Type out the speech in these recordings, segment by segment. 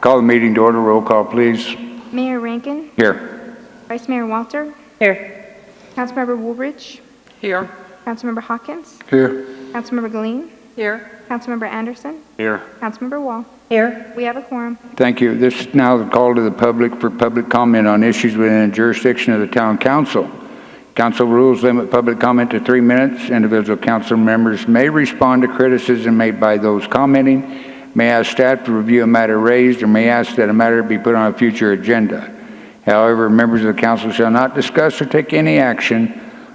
Call the meeting to order. Roll call, please. Mayor Rankin, Here. Vice Mayor Walter, Here. Councilmember Woolridge, Here. Councilmember Hawkins, Here. Councilmember Galeen, Here. Councilmember Anderson, Here. Councilmember Wall. Here. We have a quorum. Thank you. This is now the call to the public for public comment on issues within the jurisdiction of the Town Council. Council rules limit public comment to 3 minutes. Individual council members may respond to criticism made by those commenting, may ask staff to review a matter raised, or may ask that a matter be put on a future agenda. However, members of the council shall not discuss or take any action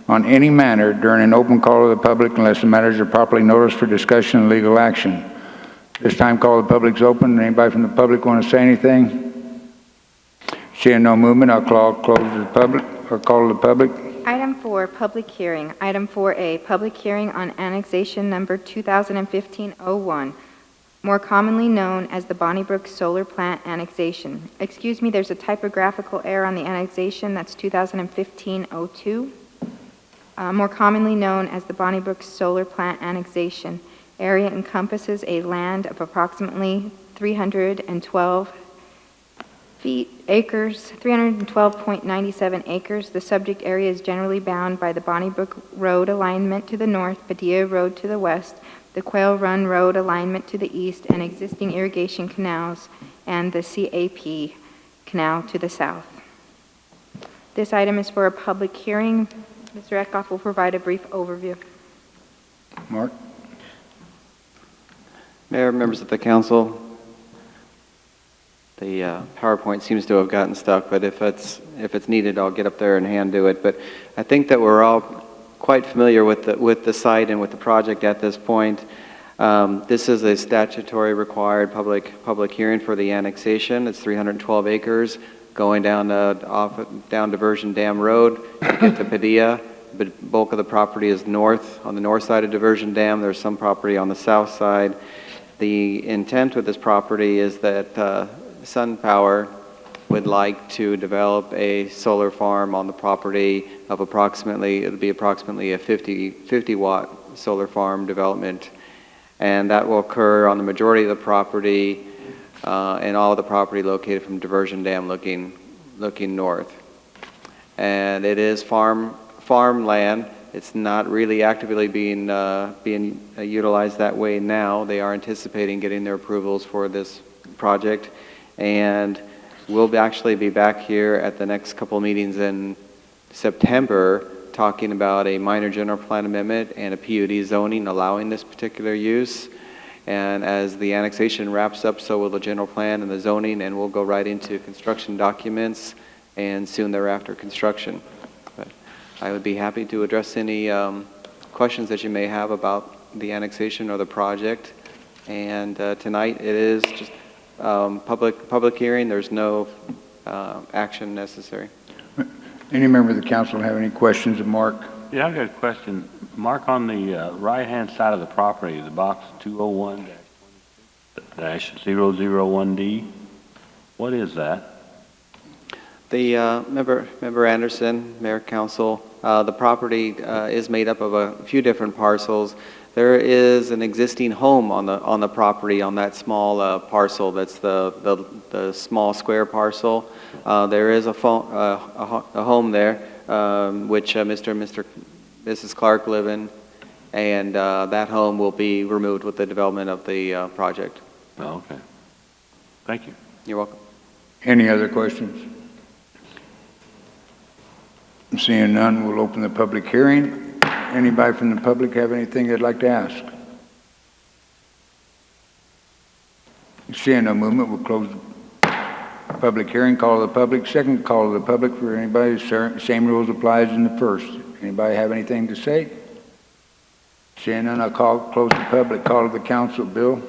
on any matter during an open call to the public unless the matters are properly noticed for discussion and legal action. This time call the public's open. Anybody from the public want to say anything? Seeing no movement, I'll close the public or call the public. Item 4, public hearing. Item 4A, public hearing on annexation number 2015-01, more commonly known as the Bonnybrook Solar Plant annexation. Excuse me, there's a typographical error on the annexation. That's 2015-02. More commonly known as the Bonnybrook Solar Plant annexation. Area encompasses a land of approximately 312.97 acres. The subject area is generally bound by the Bonnybrook Road alignment to the north, Padilla Road to the west, the Quail Run Road alignment to the east, and existing irrigation canals, and the CAP canal to the south. This item is for a public hearing. Mr. Eckhoff will provide a brief overview. Mark? Mayor, members of the council, the PowerPoint seems to have gotten stuck, but if it's needed, I'll get up there and hand do it. But I think that we're all quite familiar with the site and with the project at this point. This is a statutory required public hearing for the annexation. It's 312 acres going down Diversion Dam Road to get to Padilla. The bulk of the property is north, on the north side of Diversion Dam. There's some property on the south side. The intent with this property is that SunPower would like to develop a solar farm on the property of it'll be approximately a 50 watt solar farm development. And that will occur on the majority of the property and all of the property located from Diversion Dam looking north. And it is farmland. It's not really actively being utilized that way now. They are anticipating getting their approvals for this project, and we'll actually be back here at the next couple of meetings in September talking about a minor general plan amendment and a PUD zoning allowing this particular use. And as the annexation wraps up, so will the general plan and the zoning, and we'll go right into construction documents and soon thereafter construction. But I would be happy to address any questions that you may have about the annexation or the project. And tonight it is just public hearing. There's no action necessary. Any member of the council have any questions of Mark? Yeah, I've got a question. Mark, on the right-hand side of the property, the box 201-001D, what is that? The member Anderson, Mayor, Council, the property is made up of a few different parcels. There is an existing home on the property on that small parcel. That's the small square parcel. There is a home there which Mr. and Mrs. Clark live in, and that home will be removed with the development of the project. Oh, okay. Thank you. You're welcome. Any other questions? Seeing none, we'll open the public hearing. Anybody from the public have anything they'd like to ask? Seeing no movement, we'll close the public hearing. Call to the public. Second call to the public for anybody. Same rules applies in the first. Anybody have anything to say? Seeing none, I'll close the public. Call to the council. Bill?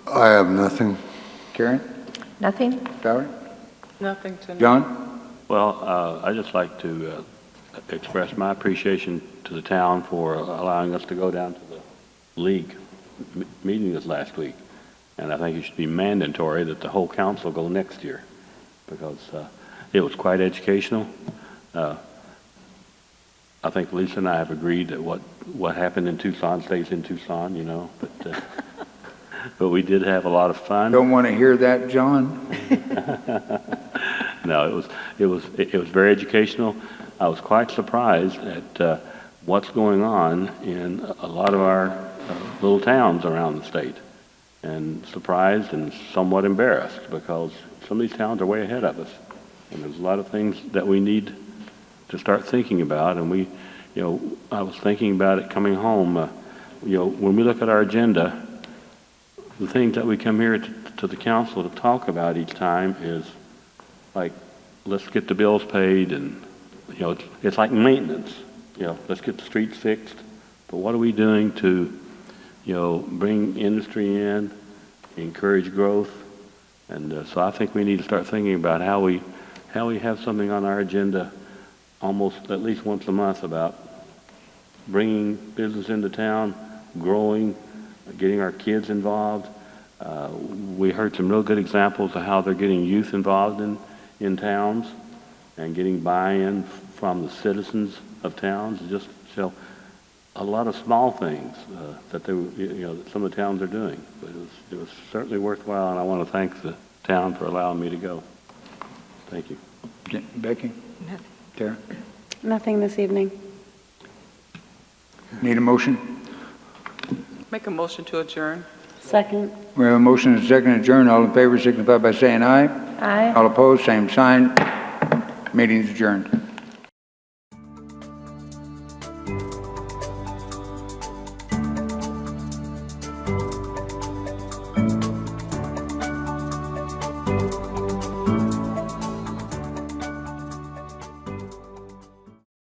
I have nothing. Karen? Nothing? Valerie? Nothing tonight. John? Well, I'd just like to express my appreciation to the town for allowing us to go down to the league meeting this last week. And I think it should be mandatory that the whole council go next year, because it was quite educational. I think Lisa and I have agreed that what happened in Tucson stays in Tucson, you know. But but we did have a lot of fun. Don't want to hear that, John? No, it was very educational. I was quite surprised at what's going on in a lot of our little towns around the state, and surprised and somewhat embarrassed because some of these towns are way ahead of us, and there's a lot of things that we need to start thinking about. And I was thinking about it coming home. When we look at our agenda, the things that we come here to the council to talk about each time is like, let's get the bills paid, and it's like maintenance. Let's get the streets fixed. But what are we doing to bring industry in, encourage growth? And so I think we need to start thinking about how we have something on our agenda almost at least once a month about bringing business into town, growing, getting our kids involved. We heard some real good examples of how they're getting youth involved in towns and getting buy-in from the citizens of towns. Just a lot of small things that that some of the towns are doing. But it was certainly worthwhile, and I want to thank the town for allowing me to go. Thank you. Becky? Nothing. Tara? Nothing this evening. Need a motion? Make a motion to adjourn. Second. We have a motion and a second to adjourn. All in favor signify by saying aye. Aye. All opposed, same sign. Meeting's adjourned.